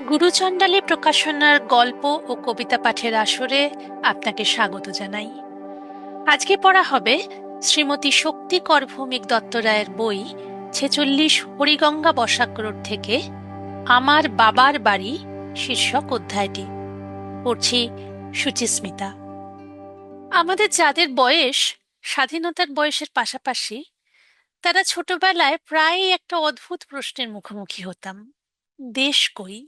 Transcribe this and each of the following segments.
গুরুচণ্ডালী প্রকাশনার গল্প ও কবিতা পাঠের আসরে আপনাকে স্বাগত জানাই। আজকে পড়া হবে শ্রীমতী শক্তিকর ভৌমিক দত্ত রায়ের বই ৪৬ হরিগঙ্গা বর্ষাক্রোড় থেকে আমার বাবার বাড়ি শীর্ষক অধ্যায়টি। পড়ছি সুচিস্মিতা। আমাদের যাদের বয়স স্বাধীনতার বয়সের পাশাপাশি, তারা ছোটবেলায় প্রায়ই একটা অদ্ভুত প্রশ্নের মুখোমুখি হতাম: দেশ কই?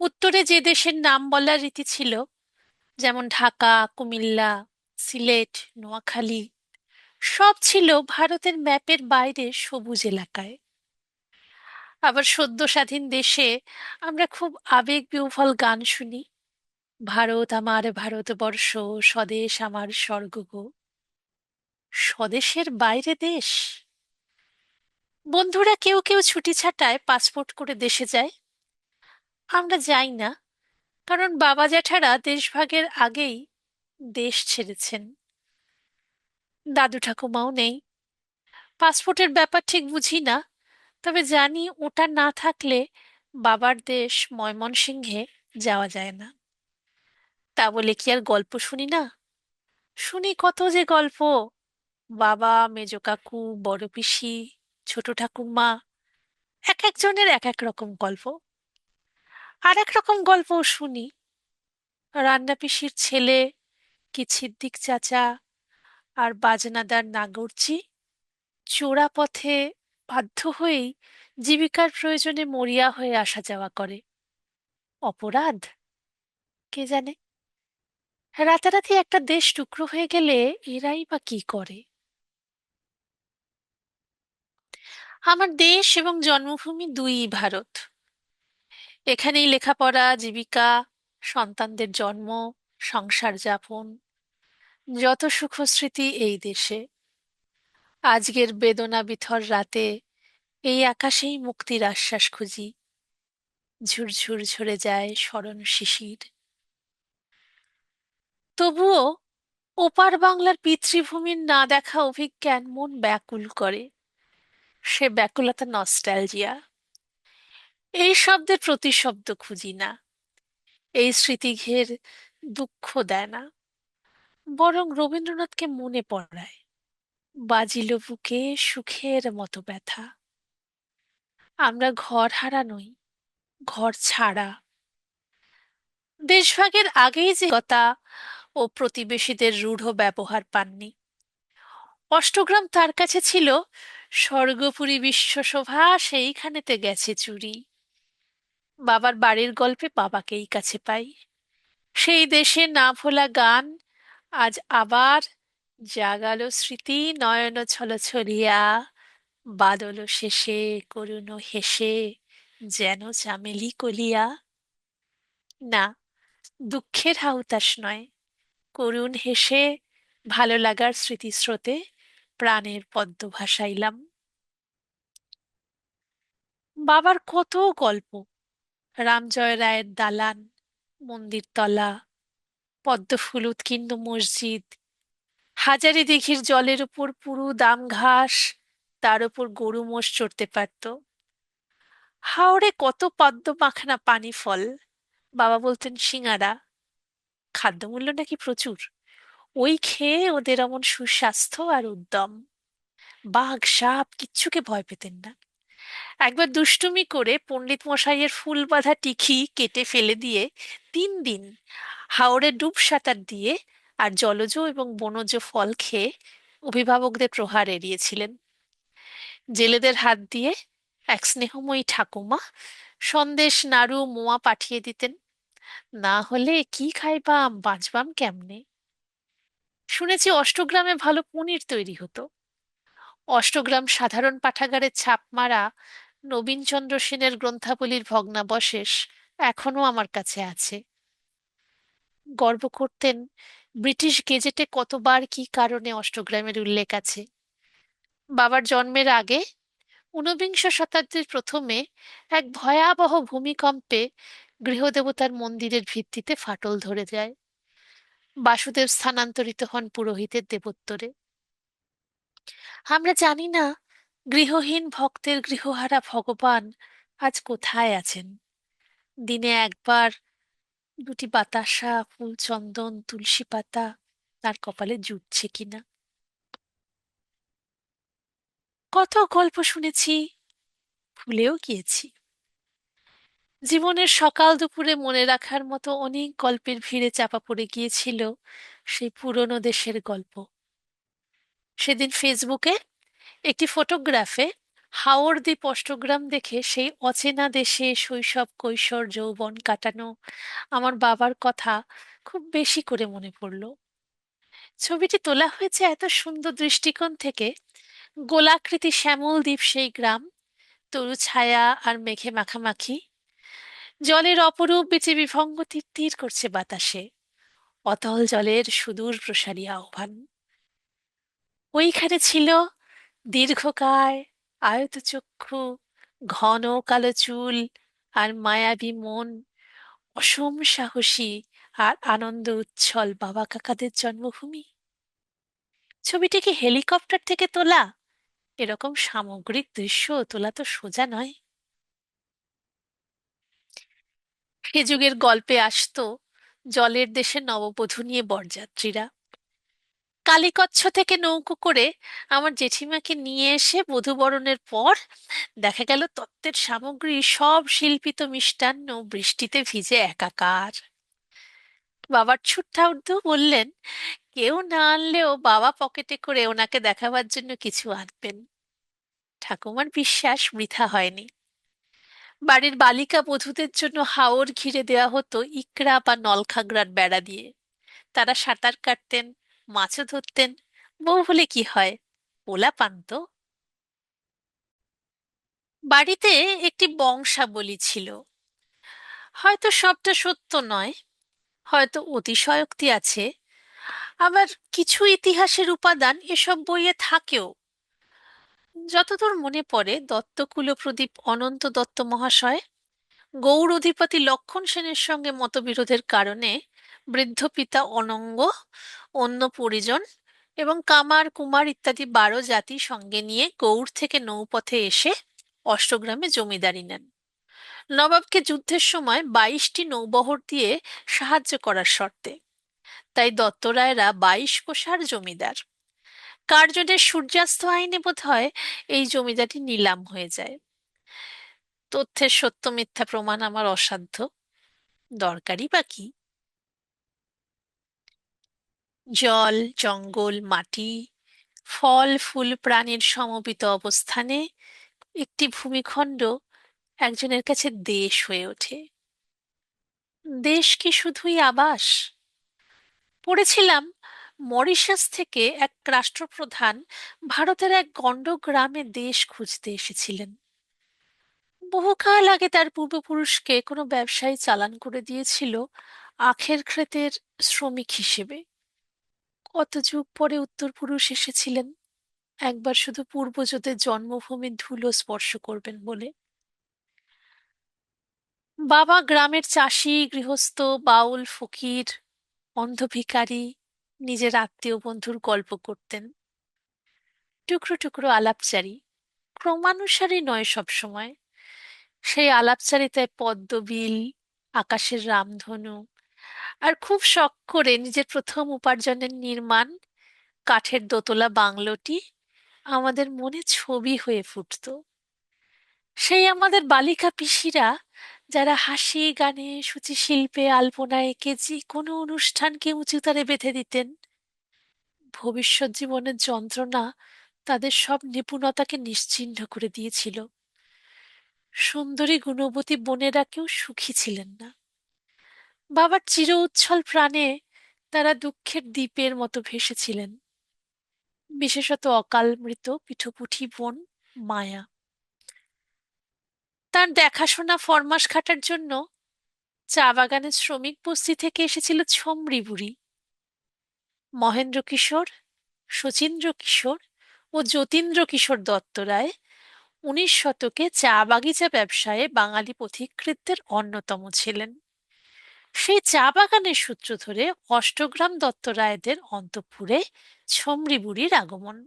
উত্তরে যে দেশের নাম বলার রীতি ছিল, যেমন ঢাকা, কুমিল্লা, সিলেট, নোয়াখালী, সব ছিল ভারতের ম্যাপের বাইরে সবুজ এলাকায়। আবার সদ্য স্বাধীন দেশে আমরা খুব আবেগ বিহ্বল গান শুনি: ভারত আমার ভারতবর্ষ, স্বদেশ আমার স্বর্গ গো। স্বদেশের বাইরে দেশ! বন্ধুরা কেউ কেউ ছুটি ছাটায় পাসপোর্ট করে দেশে যায়। আমরা যাই না, কারণ বাবা জ্যাঠারা দেশভাগের আগেই দেশ ছেড়েছেন। দাদু ঠাকুমাও নেই। পাসপোর্টের ব্যাপার ঠিক বুঝি না, তবে জানি ওটা না থাকলে বাবার দেশ ময়মনসিংহে যাওয়া যায় না। তা বলে কি আর গল্প শুনি না? শুনি কত যে গল্প। বাবা, মেজ কাকু, বড় পিসি, ছোট ঠাকুমা, এক একজনের এক এক রকম গল্প। আর এক রকম গল্পও শুনি রান্না পিসির ছেলে, কি ছিদ্দিক চাচা আর বাজনাদার নাগরজি চোরা পথে বাধ্য হয়েই জীবিকার প্রয়োজনে মরিয়া হয়ে আসা যাওয়া করে। অপরাধ? কে জানে। রাতারাতি একটা দেশ টুকরো হয়ে গেলে এরাই বা কি করে। আমার দেশ এবং জন্মভূমি দুই ভারত। এখানেই লেখাপড়া, জীবিকা, সন্তানদের জন্ম, সংসার যাপন, যত সুখস্মৃতি এই দেশে। আজকের বেদনা বিথর রাতে এই আকাশেই মুক্তির আশ্বাস খুঁজি। ঝুরঝুর ঝরে যায় স্মরণ শিশির। তবুও ওপার বাংলার পিতৃভূমির না দেখা অভিজ্ঞান মন ব্যাকুল করে। সে ব্যাকুলতা নস্টালজিয়া। এই শব্দের প্রতিশব্দ খুঁজি না, এই স্মৃতিঘের দুঃখ দেয় না, বরং রবীন্দ্রনাথকে মনে পড়ায়। বাজিল বুকে সুখের মতো ব্যথা। আমরা ঘর হারা নই, ঘর ছাড়া। দেশভাগের আগেই যে কথা ও প্রতিবেশীদের রূঢ় ব্যবহার পাননি। অষ্টগ্রাম তার কাছে ছিল স্বর্গপুরী বিশ্বশোভা, সেইখানেতে গেছে চুরি। বাবার বাড়ির গল্পে বাবাকেই কাছে পাই। সেই দেশে না ভোলা গান আজ আবার জাগালো স্মৃতি নয়ন ছলছলিয়া। বাদল শেষে করুণ হেসে যেন চামেলি কলিয়া। না, দুঃখের হাহুতাশ নয়, করুণ হেসে ভালো লাগার স্মৃতিস্রোতে প্রাণের পদ্ম ভাসাইলাম। বাবার কত গল্প: রামজয় রায়ের দালান, মন্দিরতলা, পদ্মফুল উৎকীর্ণ মসজিদ, হাজারি দিঘির জলের উপর পুরু দাম ঘাস, তার উপর গরু মোষ চড়তে পারত। হাওড়ে কত পদ্ম মাখনা পানি ফল, বাবা বলতেন সিঙারা। খাদ্যমূল্য নাকি প্রচুর, ওই খেয়ে ওদের অমন সুস্বাস্থ্য আর উদ্যম। বাঘ সাপ কিচ্ছুকে ভয় পেতেন না। একবার দুষ্টুমি করে পণ্ডিত মশাইয়ের ফুল বাঁধা টিকি কেটে ফেলে দিয়ে 3 দিন হাওরে ডুব সাঁতার দিয়ে আর জলজ এবং বনজ ফল খেয়ে অভিভাবকদের প্রহার এড়িয়েছিলেন। জেলেদের হাত দিয়ে এক স্নেহময়ী ঠাকুমা সন্দেশ, নাড়ু, মোয়া পাঠিয়ে দিতেন। না হলে কি খাইবাম, বাঁচবাম কেমনে। শুনেছি অষ্টগ্রামে ভালো পনির তৈরি হতো। অষ্টগ্রাম সাধারণ পাঠাগারে ছাপ মারা নবীনচন্দ্র সেনের গ্রন্থাবলীর ভগ্নাবশেষ এখনো আমার কাছে আছে। গর্ব করতেন ব্রিটিশ গেজেটে কতবার কি কারণে অষ্টগ্রামের উল্লেখ আছে। বাবার জন্মের আগে, ঊনবিংশ শতাব্দীর প্রথমে, এক ভয়াবহ ভূমিকম্পে গৃহদেবতার মন্দিরের ভিত্তিতে ফাটল ধরে যায়। বাসুদেব স্থানান্তরিত হন পুরোহিতের দেবোত্তরে। আমরা জানি না গৃহহীন ভক্তের গৃহহারা ভগবান আজ কোথায় আছেন। দিনে একবার দুটি বাতাসা, ফুলচন্দন, তুলসী পাতা তার কপালে জুটছে কিনা। কত গল্প শুনেছি, ভুলেও গিয়েছি। জীবনের সকাল দুপুরে মনে রাখার মতো অনেক গল্পের ভিড়ে চাপা পড়ে গিয়েছিল সেই পুরনো দেশের গল্প। সেদিন ফেসবুকে একটি ফটোগ্রাফে হাওর দ্বীপ অষ্টগ্রাম দেখে সেই অচেনা দেশে শৈশব কৈশোর যৌবন কাটানো আমার বাবার কথা খুব বেশি করে মনে পড়ল। ছবিটি তোলা হয়েছে এত সুন্দর দৃষ্টিকোণ থেকে। গোলাকৃতি শ্যামল দ্বীপ সেই গ্রাম, তরু ছায়া আর মেঘে মাখামাখি, জলের অপরূপ বেচে বিভঙ্গ তিরতির করছে বাতাসে, অতল জলের সুদূর প্রসারী আহ্বান। ওইখানে ছিল দীর্ঘকায়, আয়তচক্ষু, ঘন কালো চুল আর মায়াবী মন, অসম সাহসী আর আনন্দ উচ্ছল বাবা কাকাদের জন্মভূমি। ছবিটি কি হেলিকপ্টার থেকে তোলা? এরকম সামগ্রিক দৃশ্য তোলা তো সোজা নয়। সে যুগের গল্পে আসতো জলের দেশে নববধূ নিয়ে বরযাত্রীরা কালীকচ্ছ থেকে নৌকো করে আমার জেঠিমাকে নিয়ে এসে বধূবরণের পর দেখা গেল তত্ত্বের সামগ্রী সব শিল্পিত মিষ্টান্ন বৃষ্টিতে ভিজে একাকার। বাবার ছুট্টা উর্দু বললেন কেউ না আনলেও বাবা পকেটে করে ওনাকে দেখাবার জন্য কিছু আনবেন। ঠাকুমার বিশ্বাস বৃথা হয়নি। বাড়ির বালিকা বধূদের জন্য হাওর ঘিরে দেওয়া হতো ইকড়া বা নলখাগড়ার বেড়া দিয়ে। তারা সাঁতার কাটতেন, মাছও ধরতেন। বউ হলে কি হয়, পোলা পান্ত। বাড়িতে একটি বংশাবলী ছিল, হয়তো সবটা সত্য নয়, হয়তো অতিশয়োক্তি আছে, আবার কিছু ইতিহাসের উপাদান এসব বইয়ে থাকেও। যতদূর মনে পড়ে দত্ত কুলপ্রদীপ অনন্ত দত্ত মহাশয় গৌড় অধিপতি লক্ষণ সেনের সঙ্গে মতবিরোধের কারণে বৃদ্ধ পিতা অনঙ্গ, অন্য পরিজন এবং কামার কুমার ইত্যাদি 12 জাতি সঙ্গে নিয়ে গৌড় থেকে নৌপথে এসে অষ্টগ্রামে জমিদারি নেন, নবাবকে যুদ্ধের সময় 22টি নৌবহর দিয়ে সাহায্য করার শর্তে। তাই দত্তরায়রা 22 কোষার জমিদার। কার্জনের সূর্যাস্ত আইনে বোধহয় এই জমিদারি নিলাম হয়ে যায়। তথ্যের সত্য মিথ্যা প্রমাণ আমার অসাধ্য, দরকারই বা কি। জল, জঙ্গল, মাটি, ফল ফুল প্রাণীর সমবেত অবস্থানে একটি ভূমিখণ্ড একজনের কাছে দেশ হয়ে ওঠে। দেশ কি শুধুই আবাস? পড়েছিলাম মরিশাস থেকে এক রাষ্ট্রপ্রধান ভারতের এক গণ্ড গ্রামে দেশ খুঁজতে এসেছিলেন। বহুকাল আগে তার পূর্বপুরুষকে কোনো ব্যবসায়ী চালান করে দিয়েছিল আখের ক্ষেতের শ্রমিক হিসেবে। কত যুগ পরে উত্তরপুরুষ এসেছিলেন একবার শুধু পূর্বজদের জন্মভূমির ধুলো স্পর্শ করবেন বলে। বাবা গ্রামের চাষি, গৃহস্থ, বাউল, ফকির, অন্ধ ভিখারি, নিজের আত্মীয় বন্ধুর গল্প করতেন। টুকরো টুকরো আলাপচারি, ক্রমানুসারী নয় সব সময়। সেই আলাপচারিতায় পদ্মবিল, আকাশের রামধনু, আর খুব শখ করে নিজের প্রথম উপার্জনের নির্মাণ কাঠের দোতলা বাংলোটি আমাদের মনে ছবি হয়ে ফুটতো। সেই আমাদের বালিকা পিসিরা যারা হাসি গানে সূচিশিল্পে আলপনায় এঁকে যে কোনো অনুষ্ঠানকে উঁচুতারে বেঁধে দিতেন। ভবিষ্যৎ জীবনের যন্ত্রণা তাদের সব নিপুণতাকে নিশ্চিহ্ন করে দিয়েছিল। সুন্দরী গুণবতী বোনেরা কেউ সুখী ছিলেন না। বাবার চির উচ্ছল প্রাণে তারা দুঃখের দ্বীপের মতো ভেসেছিলেন। বিশেষত অকাল মৃত পিঠোপুঠি বোন মায়া, তার দেখাশোনা ফরমাস খাটার জন্য চা বাগানের শ্রমিক বস্তি থেকে এসেছিল ছমরি বুড়ি। মহেন্দ্র কিশোর, শচীন্দ্র কিশোর ও যতীন্দ্র কিশোর দত্ত রায় 19 শতকে চা বাগিচা ব্যবসায়ে বাঙালি পথিকৃতদের অন্যতম ছিলেন। সেই চা বাগানের সূত্র ধরে অষ্টগ্রাম দত্ত রায়দের অন্তঃপুরে ছমরি বুড়ির আগমন।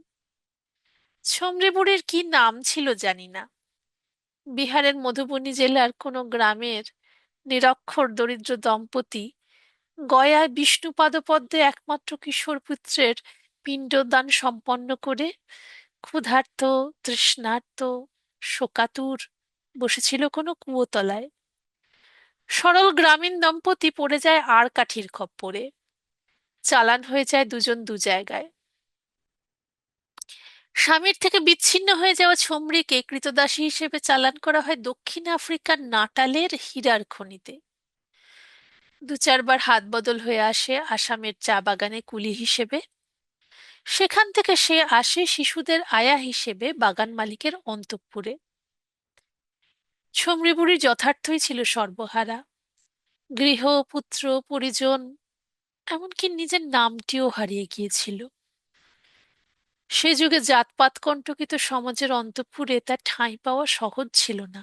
ছমরি বুড়ির কি নাম ছিল জানি না, বিহারের মধুবনী জেলার কোনো গ্রামের নিরক্ষর দরিদ্র দম্পতি গয়ায় বিষ্ণুপাদপদ্মে একমাত্র কিশোর পুত্রের পিণ্ডদান সম্পন্ন করে ক্ষুধার্ত, তৃষ্ণার্ত, শোকাতুর বসেছিল কোনো কুয়োতলায়। সরল গ্রামীণ দম্পতি পড়ে যায় আর কাঠির খপ্পরে, চালান হয়ে যায় দুজন দু জায়গায়। স্বামীর থেকে বিচ্ছিন্ন হয়ে যাওয়া ছমরিকে কৃতদাসী হিসেবে চালান করা হয় দক্ষিণ আফ্রিকার নাটালের হীরার খনিতে। দু চারবার হাত বদল হয়ে আসে আসামের চা বাগানে কুলি হিসেবে। সেখান থেকে সে আসে শিশুদের আয়া হিসেবে বাগান মালিকের অন্তঃপুরে। ছমরি বুড়ি যথার্থই ছিল সর্বহারা, গৃহ, পুত্র, পরিজন, এমনকি নিজের নামটিও হারিয়ে গিয়েছিল। সে যুগে জাতপাত কণ্টকিত সমাজের অন্তঃপুরে তার ঠাঁই পাওয়া সহজ ছিল না।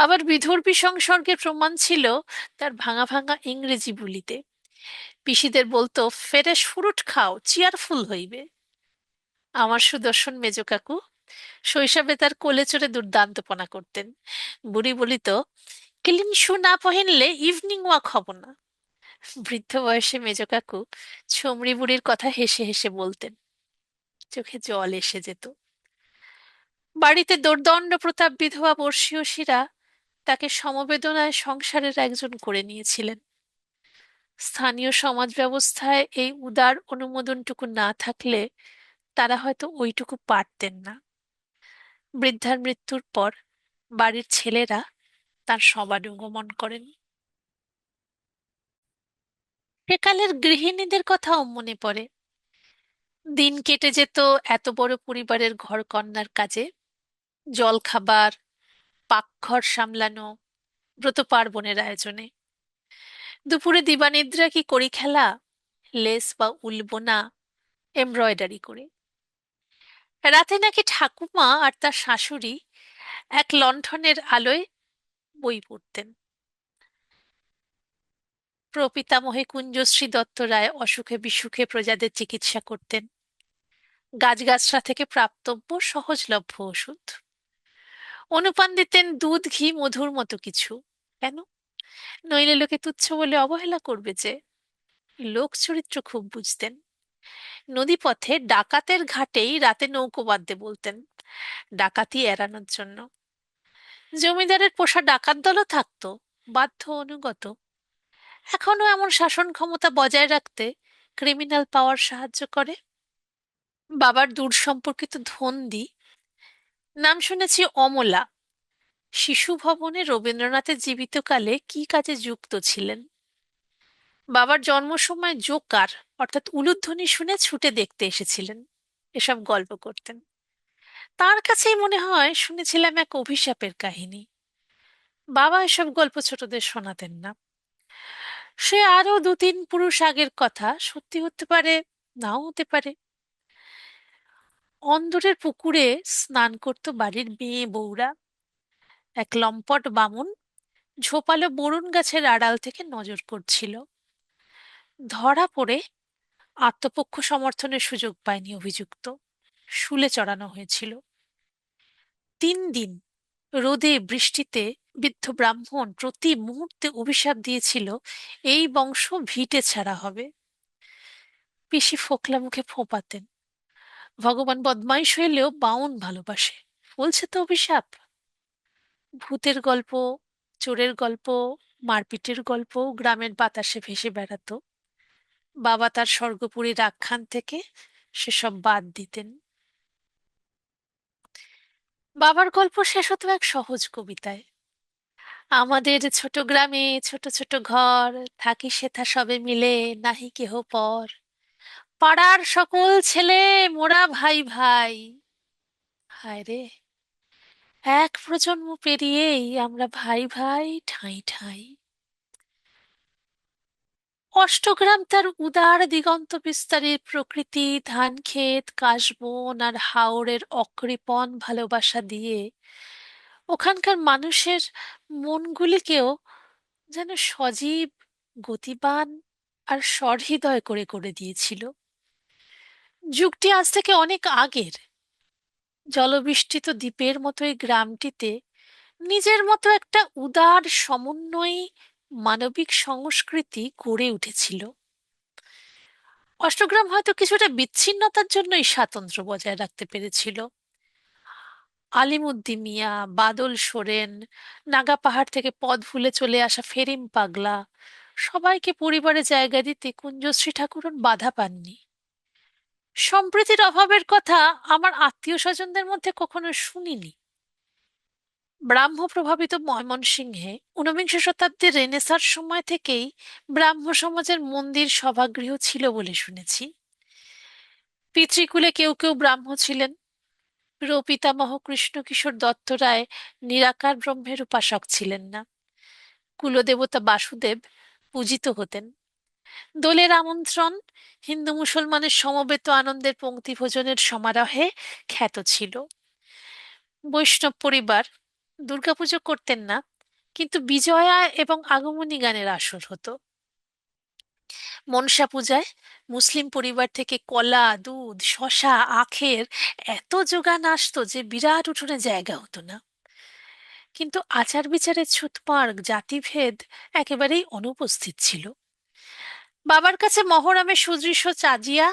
আবার বিধর্মী সংসর্গের প্রমাণ ছিল তার ভাঙা ভাঙা ইংরেজি বলিতে। পিসিদের বলতো, ফ্রেশ ফ্রুট খাও, চেয়ারফুল হইবে। আমার সুদর্শন মেজ কাকু শৈশবে তার কোলে চড়ে দুর্দান্তপনা করতেন। বুড়ি বলিত, ক্লিন শু না পহিনলে ইভিনিং ওয়াক হব না। বৃদ্ধ বয়সে মেজ কাকু ছমরি বুড়ির কথা হেসে হেসে বলতেন, চোখে জল এসে যেত। বাড়িতে দোর্দণ্ড প্রতাপ বিধবা বর্ষীয়সীরা তাকে সমবেদনায় সংসারের একজন করে নিয়েছিলেন। স্থানীয় সমাজ ব্যবস্থায় এই উদার অনুমোদনটুকু না থাকলে তারা হয়তো ওইটুকু পারতেন না। বৃদ্ধার মৃত্যুর পর বাড়ির ছেলেরা তার সমানুগমন করেন। সেকালের গৃহিণীদের কথাও মনে পড়ে। দিন কেটে যেত এত বড় পরিবারের ঘরকন্নার কাজে, জলখাবার, পাকঘর সামলানো, ব্রত পার্বণের আয়োজনে। দুপুরে দিবানিদ্রা কি করি খেলা, লেস বা উল বোনা, এমব্রয়ডারি করে। রাতে নাকি ঠাকুমা আর তার শাশুড়ি এক লণ্ঠনের আলোয় বই পড়তেন। প্রপিতামহী কুঞ্জশ্রী দত্ত রায় অসুখে বিসুখে প্রজাদের চিকিৎসা করতেন। গাছগাছরা থেকে প্রাপ্তব্য সহজলভ্য ওষুধ। অনুপান দিতেন দুধ, ঘি, মধুর মতো কিছু। কেন? নইলে লোকে তুচ্ছ বলে অবহেলা করবে যে। লোক চরিত্র খুব বুঝতেন। নদীপথে ডাকাতের ঘাটেই রাতে নৌকো বাঁধতে বলতেন, ডাকাতি এড়ানোর জন্য। জমিদারের পোষা ডাকাত দলও থাকতো, বাধ্য অনুগত। এখনো এমন শাসন ক্ষমতা বজায় রাখতে ক্রিমিনাল পাওয়ার সাহায্য করে। বাবার দূর সম্পর্কিত ধন্দি, নাম শুনেছি অমলা, শিশু ভবনে রবীন্দ্রনাথের জীবিতকালে কি কাজে যুক্ত ছিলেন। বাবার জন্ম সময় জোকার অর্থাৎ উলুধ্বনি শুনে ছুটে দেখতে এসেছিলেন, এসব গল্প করতেন। তার কাছেই মনে হয় শুনেছিলাম এক অভিশাপের কাহিনী। বাবা এসব গল্প ছোটদের শোনাতেন না। সে আরো দু তিন পুরুষ আগের কথা, সত্যি হতে পারে, নাও হতে পারে। অন্দরের পুকুরে স্নান করত বাড়ির মেয়ে বউরা। এক লম্পট বামুন ঝোপালো বরুণ গাছের আড়াল থেকে নজর করছিল। ধরা পড়ে আত্মপক্ষ সমর্থনের সুযোগ পায়নি অভিযুক্ত, শুলে চড়ানো হয়েছিল। 3 দিন রোদে বৃষ্টিতে বৃদ্ধ ব্রাহ্মণ প্রতি মুহূর্তে অভিশাপ দিয়েছিল, এই বংশ ভিটে ছাড়া হবে। পিসি ফোকলা মুখে ফোঁপাতেন, ভগবান বদমাইশ হইলেও বাউন ভালোবাসে, বলছে তো অভিশাপ। ভূতের গল্প, চোরের গল্প, মারপিটের গল্প গ্রামের বাতাসে ভেসে বেড়াতো। বাবা তার স্বর্গপুরীর আখ্যান থেকে সেসব বাদ দিতেন। বাবার গল্প শেষ হতো এক সহজ কবিতায়, আমাদের ছোট গ্রামে ছোট ছোট ঘর, থাকি সেথা সবে মিলে, নাহি কেহ পর, পাড়ার সকল ছেলে মোরা ভাই ভাই। হায় রে, এক প্রজন্ম পেরিয়েই আমরা ভাই ভাই ঠাঁই ঠাঁই। অষ্টগ্রাম তার উদার দিগন্ত বিস্তারী প্রকৃতি, ধানক্ষেত, কাশবন আর হাওরের অকৃপণ ভালোবাসা দিয়ে ওখানকার মানুষের মনগুলিকেও যেন সজীব, গতিবান আর সহৃদয় করে করে দিয়েছিল। যুগটি আজ থেকে অনেক আগের। জলবিষ্ঠিত দ্বীপের মতো এই গ্রামটিতে নিজের মতো একটা উদার সমন্বয়ী মানবিক সংস্কৃতি গড়ে উঠেছিল। অষ্টগ্রাম হয়তো কিছুটা বিচ্ছিন্নতার জন্যই স্বাতন্ত্র্য বজায় রাখতে পেরেছিল। আলিমুদ্দি মিয়া, বাদল সোরেন, নাগা পাহাড় থেকে পথ ভুলে চলে আসা ফেরিম পাগলা, সবাইকে পরিবারে জায়গা দিতে কুঞ্জশ্রী ঠাকুরন বাধা পাননি। সম্প্রীতির অভাবের কথা আমার আত্মীয় স্বজনদের মধ্যে কখনো শুনিনি। ব্রাহ্ম প্রভাবিত ময়মনসিংহে ঊনবিংশ শতাব্দীর রেনেসাঁর সময় থেকেই ব্রাহ্ম সমাজের মন্দির সভাগৃহ ছিল বলে শুনেছি। পিতৃকুলে কেউ কেউ ব্রাহ্ম ছিলেন। প্রপিতামহ কৃষ্ণকিশোর দত্ত রায় নিরাকার ব্রহ্মের উপাসক ছিলেন না। কুলদেবতা বাসুদেব পূজিত হতেন। দোলের আমন্ত্রণ, হিন্দু মুসলমানের সমবেত আনন্দের পঙ্ক্তি ভোজনের সমারোহে খ্যাত ছিল। বৈষ্ণব পরিবার দুর্গাপুজো করতেন না, কিন্তু বিজয়া এবং আগমনী গানের আসর হতো। মনসা পূজায় মুসলিম পরিবার থেকে কলা, দুধ, শসা, আখের এত যোগান আসতো যে বিরাট উঠোনে জায়গা হতো না। কিন্তু আচার বিচারের ছুঁতমার্গ, জাতিভেদ একেবারেই অনুপস্থিত ছিল। বাবার কাছে মহরমে সুদৃশ্য চাজিয়া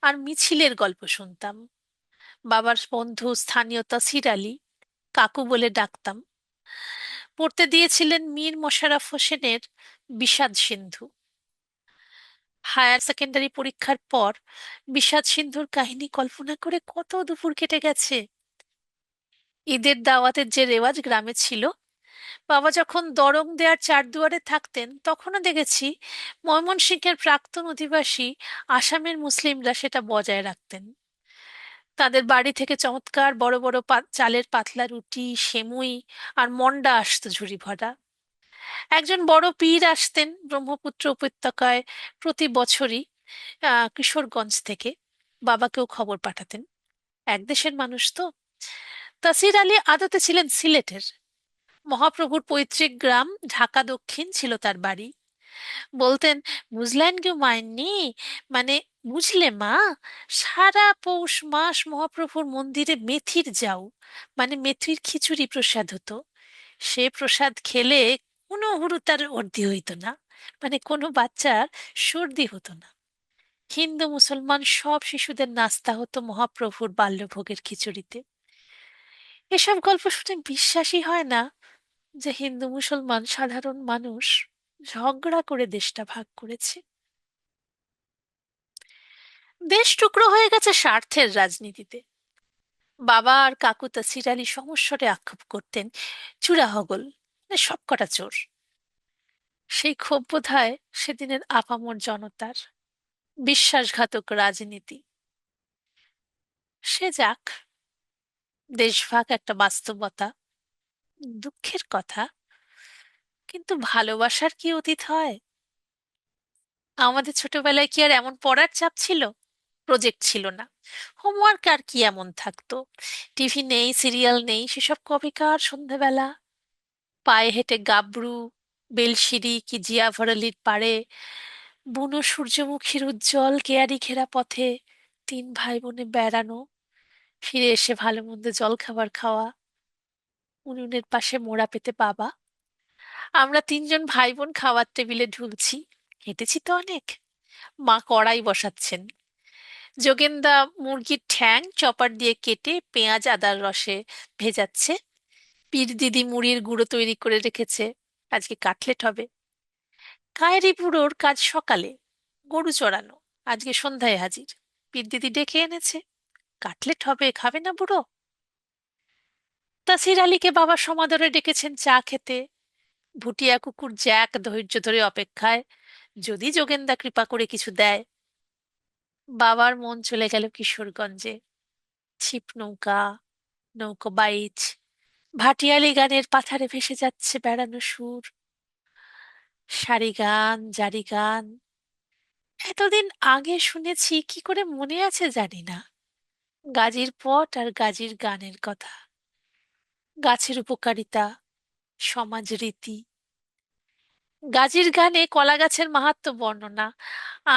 আর মিছিলের গল্প শুনতাম। বাবার বন্ধু স্থানীয় তসির আলী, কাকু বলে ডাকতাম, পড়তে দিয়েছিলেন মীর মোশাররফ হোসেনের বিষাদ সিন্ধু। হায়ার সেকেন্ডারি পরীক্ষার পর বিষাদ সিন্ধুর কাহিনী কল্পনা করে কত দুপুর কেটে গেছে। ঈদের দাওয়াতের যে রেওয়াজ গ্রামে ছিল, বাবা যখন দরং দেয়ার চারদুয়ারে থাকতেন তখনও দেখেছি ময়মনসিংহের প্রাক্তন অধিবাসী আসামের মুসলিমরা সেটা বজায় রাখতেন। তাদের বাড়ি থেকে চমৎকার বড় বড় চালের পাতলা রুটি, সেমুই আর মন্ডা আসতো ঝুড়ি ভরা। একজন বড় পীর আসতেন ব্রহ্মপুত্র উপত্যকায় প্রতি বছরই, কিশোরগঞ্জ থেকে। বাবাকেও খবর পাঠাতেন, এক দেশের মানুষ তো। তাসির আলী আদতে ছিলেন সিলেটের। মহাপ্রভুর পৈতৃক গ্রাম ঢাকা দক্ষিণ ছিল তার বাড়ি। বলতেন, বুঝলেন কি মাইন্নি, মানে বুঝলে মা, সারা পৌষ মাস মহাপ্রভুর মন্দিরে মেথির যাও, মানে মেথির খিচুড়ি প্রসাদ হতো। সে প্রসাদ খেলে কোনো হুড়ুতার অর্ধি হইতো না, মানে কোনো বাচ্চার সর্দি হতো না। হিন্দু মুসলমান সব শিশুদের নাস্তা হতো মহাপ্রভুর বাল্যভোগের খিচুড়িতে। এসব গল্প শুনে বিশ্বাসই হয় না যে হিন্দু মুসলমান সাধারণ মানুষ ঝগড়া করে দেশটা ভাগ করেছে। দেশ টুকরো হয়ে গেছে স্বার্থের রাজনীতিতে। বাবা আর কাকু তাসির আলী সমস্বরে আক্ষেপ করতেন, চূড়াহগল, মানে সবকটা চোর। সেই ক্ষোভ বোধহয় সেদিনের আপামর জনতার। বিশ্বাসঘাতক রাজনীতি। সে যাক, দেশভাগ একটা বাস্তবতা, দুঃখের কথা। কিন্তু ভালোবাসার কি অতীত হয়? আমাদের ছোটবেলায় কি আর এমন পড়ার চাপ ছিল? প্রজেক্ট ছিল না, হোমওয়ার্ক আর কি এমন থাকতো? টিভি নেই, সিরিয়াল নেই, সেসব কবেকার সন্ধেবেলা। পায়ে হেঁটে গাবড়ু, বেলশিরি কি জিয়া ভরালির পাড়ে, বুনো সূর্যমুখীর উজ্জ্বল কেয়ারি ঘেরা পথে তিন ভাই বোনে বেড়ানো, ফিরে এসে ভালো মন্দ জল খাবার খাওয়া, উনুনের পাশে মোড়া পেতে বাবা, আমরা তিনজন ভাই বোন খাওয়ার টেবিলে ঢুলছি। হেঁটেছি তো অনেক। মা কড়াই বসাচ্ছেন, যোগেনদা মুরগির ঠ্যাং চপার দিয়ে কেটে পেঁয়াজ আদার রসে ভেজাচ্ছে। পীর দিদি মুড়ির গুঁড়ো তৈরি করে রেখেছে, আজকে কাটলেট হবে। কায়েরি বুড়োর কাজ সকালে, গরু চড়ানো, আজকে সন্ধ্যায় হাজির। পীর দিদি ডেকে এনেছে, কাটলেট হবে, খাবে না বুড়ো? তাসির আলীকে বাবা সমাদরে ডেকেছেন চা খেতে। ভুটিয়া কুকুর জ্যাক ধৈর্য ধরে অপেক্ষায়, যদি যোগেনদা কৃপা করে কিছু দেয়। বাবার মন চলে গেল কিশোরগঞ্জে। ছিপ নৌকা, নৌকো বাইচ, ভাটিয়ালি গানের পাথারে ভেসে যাচ্ছে বেড়ানো সুর, সারি গান, জারি গান। এতদিন আগে শুনেছি, কি করে মনে আছে জানি না, গাজীর পট আর গাজীর গানের কথা, গাছের উপকারিতা, সমাজ রীতি। গাজীর গানে কলা গাছের মাহাত্ম্য বর্ণনা।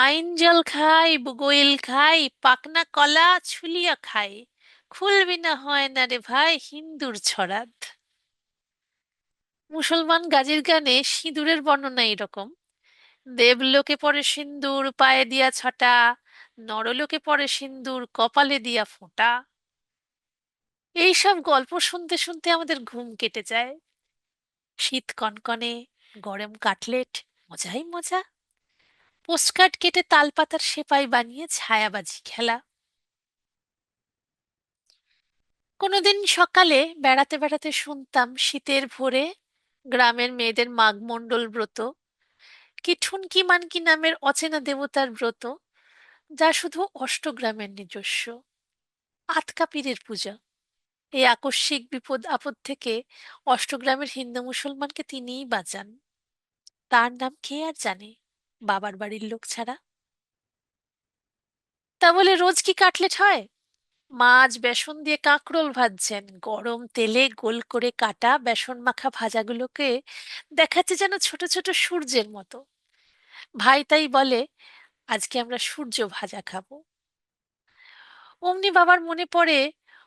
আইন জল খাই, বুগোইল খাই, পাকনা কলা ছুলিয়া খাই, খুলবি না হয় না রে ভাই হিন্দুর ছড়াত। মুসলমান গাজির গানে সিঁদুরের বর্ণনা এরকম: দেবলোকে পড়ে সিন্দুর পায়ে দিয়া ছটা, নরলোকে পড়ে সিন্দুর কপালে দিয়া ফোঁটা। এইসব গল্প শুনতে শুনতে আমাদের ঘুম কেটে যায়। শীত কনকনে, গরম কাটলেট, মজাই মজা। পোস্টকার্ড কেটে তালপাতার সেপাই বানিয়ে ছায়াবাজি খেলা। কোনোদিন সকালে বেড়াতে বেড়াতে শুনতাম শীতের ভোরে গ্রামের মেয়েদের মাঘমণ্ডল ব্রত, কি ঠুনকি মানকি নামের অচেনা দেবতার ব্রত, যা শুধু অষ্টগ্রামের নিজস্ব। আতকা পীরের পূজা। এই আকস্মিক বিপদ আপদ থেকে অষ্টগ্রামের হিন্দু মুসলমানকে তিনিই বাঁচান। তার নাম কে আর জানে, বাবার বাড়ির লোক ছাড়া? তা বলে রোজ কি কাটলেট হয়? মা আজ বেসন দিয়ে কাঁকরোল ভাজছেন। গরম তেলে গোল করে কাটা বেসন মাখা ভাজাগুলোকে দেখাচ্ছে যেন ছোট ছোট সূর্যের মতো। ভাই তাই বলে, আজকে আমরা সূর্য ভাজা খাবো। অমনি বাবার মনে পড়ে,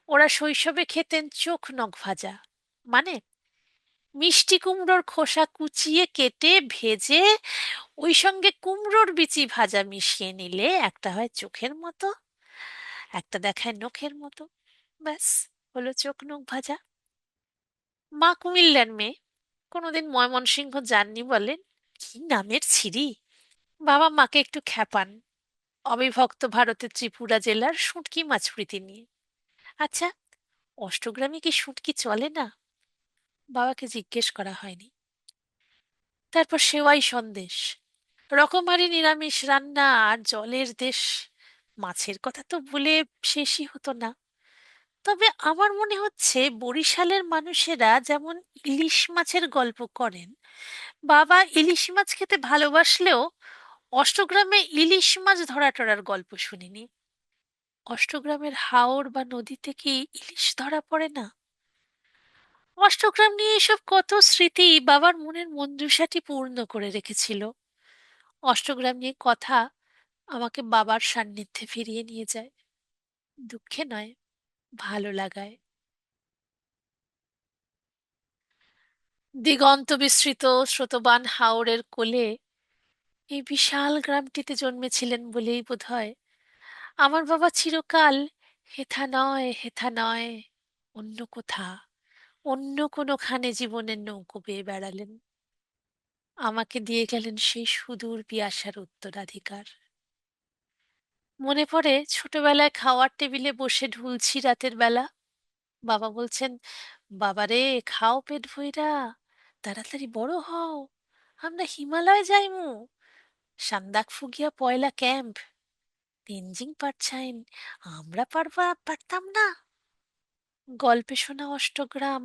ওরা শৈশবে খেতেন চোখ নখ ভাজা। মানে মিষ্টি কুমড়োর খোসা কুচিয়ে কেটে ভেজে ওই সঙ্গে কুমড়োর বিচি ভাজা মিশিয়ে নিলে একটা হয় চোখের মতো, একটা দেখায় নখের মতো। ব্যাস, হলো চোখ নখ ভাজা। মা কুমিল্লার মেয়ে, কোনোদিন ময়মনসিংহ যাননি বলেন। কি নামের ছিরি! বাবা মাকে একটু খ্যাপান অবিভক্ত ভারতের ত্রিপুরা জেলার শুঁটকি মাছ প্রীতি নিয়ে। আচ্ছা, অষ্টগ্রামে কি শুঁটকি চলে না? বাবাকে জিজ্ঞেস করা হয়নি। তারপর সেওয়াই সন্দেশ, রকমারি নিরামিষ রান্না আর জলের দেশ। মাছের কথা তো বলে শেষই হতো না। তবে আমার মনে হচ্ছে বরিশালের মানুষেরা যেমন ইলিশ মাছের গল্প করেন, বাবা ইলিশ মাছ খেতে ভালোবাসলেও অষ্টগ্রামে ইলিশ মাছ ধরা টরার গল্প শুনিনি। অষ্টগ্রামের হাওর বা নদীতে কি ইলিশ ধরা পড়ে না? অষ্টগ্রাম নিয়ে এসব কত স্মৃতি বাবার মনের মঞ্জুসাটি পূর্ণ করে রেখেছিল। অষ্টগ্রাম নিয়ে কথা আমাকে বাবার সান্নিধ্যে ফিরিয়ে নিয়ে যায়, দুঃখে নয়, ভালো লাগায়। দিগন্ত বিস্তৃত স্রোতবান হাওরের কোলে এই বিশাল গ্রামটিতে জন্মেছিলেন বলেই বোধহয় আমার বাবা চিরকাল হেথা নয় হেথা নয়, অন্য কোথা, অন্য কোনোখানে জীবনের নৌকো বেয়ে বেড়ালেন। আমাকে দিয়ে গেলেন সেই সুদূর পিয়াসার উত্তরাধিকার। মনে পড়ে ছোটবেলায় খাওয়ার টেবিলে বসে ঢুলছি রাতের বেলা, বাবা বলছেন, বাবারে খাও পেট ভইরা, তাড়াতাড়ি বড় হও, আমরা হিমালয় যাইমু, সান্দাক ফুগিয়া পয়লা ক্যাম্প, তেনজিং পাঠছাইন, আমরা পারতাম না। গল্পে শোনা অষ্টগ্রাম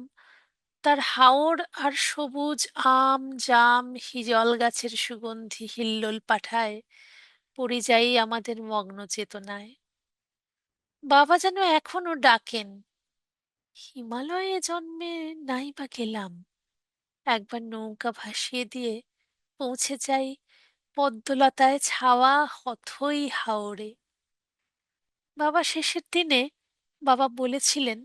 তার হাওর আর সবুজ আম জাম হিজল গাছের সুগন্ধি হিল্লোল পাঠায় পরিযায়ী আমাদের মগ্ন চেতনায়। বাবা যেন এখনো ডাকেন, হিমালয়ে জন্মে নাই বা গেলাম, একবার নৌকা ভাসিয়ে দিয়ে পৌঁছে যাই পদ্মলতায় ছাওয়া হথই হাওরে। বাবা শেষের দিনে বাবা বলেছিলেন,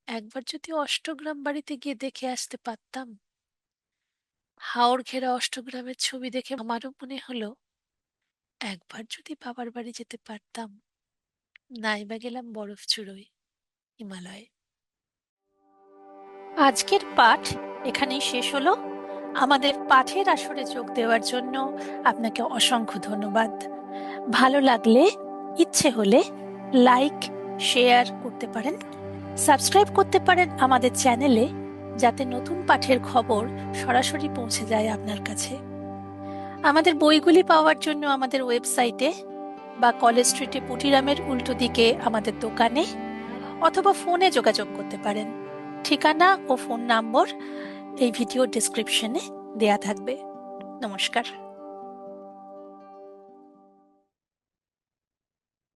একবার যদি অষ্টগ্রাম বাড়িতে গিয়ে দেখে আসতে পারতাম। হাওর ঘেরা অষ্টগ্রামের ছবি দেখে আমারও মনে হলো, একবার যদি বাবার বাড়ি যেতে পারতাম, নাইবা গেলাম বরফ চূড়োয়, হিমালয়ে। আজকের পাঠ এখানেই শেষ হলো। আমাদের পাঠের আসরে যোগ দেওয়ার জন্য আপনাকে অসংখ্য ধন্যবাদ। ভালো লাগলে, ইচ্ছে হলে লাইক শেয়ার করতে পারেন, সাবস্ক্রাইব করতে পারেন আমাদের চ্যানেলে, যাতে নতুন পাঠের খবর সরাসরি পৌঁছে যায় আপনার কাছে। আমাদের বইগুলি পাওয়ার জন্য আমাদের ওয়েবসাইটে বা কলেজ স্ট্রিটে পুটিরামের উল্টো দিকে আমাদের দোকানে অথবা ফোনে যোগাযোগ করতে পারেন। ঠিকানা ও ফোন নম্বর এই ভিডিও ডেসক্রিপশনে দেয়া থাকবে। নমস্কার।